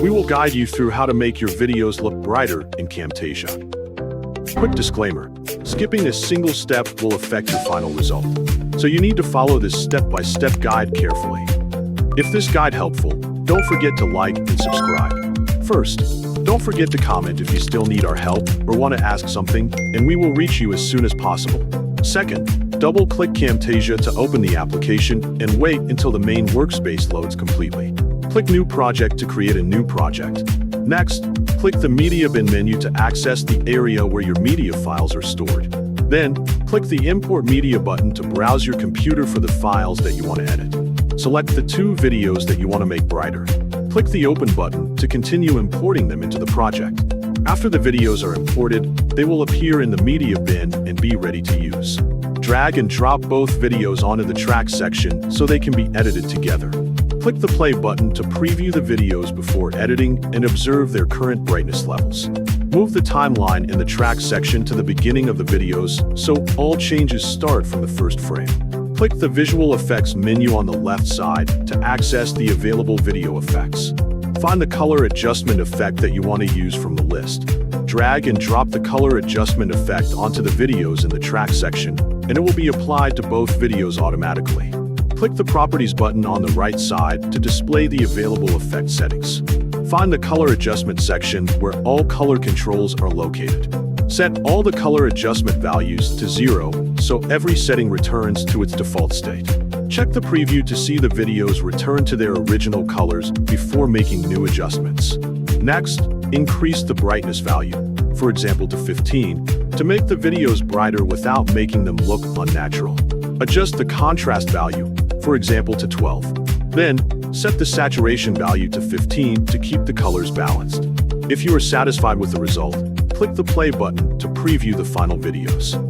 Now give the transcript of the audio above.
We will guide you through how to make your videos look brighter in Camtasia. Quick disclaimer, skipping a single step will affect your final result, so you need to follow this step-by-step guide carefully. If this guide helpful, don't forget to like and subscribe. First, don't forget to comment if you still need our help or want to ask something, and we will reach you as soon as possible. Second, double-click Camtasia to open the application and wait until the main workspace loads completely. Click New Project to create a new project. Next, click the Media Bin menu to access the area where your media files are stored. Then, click the Import Media button to browse your computer for the files that you want to edit. Select the 2 videos that you want to make brighter. Click the Open button to continue importing them into the project. After the videos are imported, they will appear in the Media Bin and be ready to use. Drag and drop both videos onto the track section so they can be edited together. Click the Play button to preview the videos before editing and observe their current brightness levels. Move the timeline in the track section to the beginning of the videos so all changes start from the first frame. Click the Visual Effects menu on the left side to access the available video effects. Find the color adjustment effect that you want to use from the list. Drag and drop the color adjustment effect onto the videos in the track section, and it will be applied to both videos automatically. Click the Properties button on the right side to display the available effect settings. Find the Color Adjustment section where all color controls are located. Set all the color adjustment values to 0 so every setting returns to its default state. Check the preview to see the videos return to their original colors before making new adjustments. Next, increase the brightness value, for example to 15, to make the videos brighter without making them look unnatural. Adjust the contrast value, for example to 12. Then, set the saturation value to 15 to keep the colors balanced. If you are satisfied with the result, click the Play button to preview the final videos.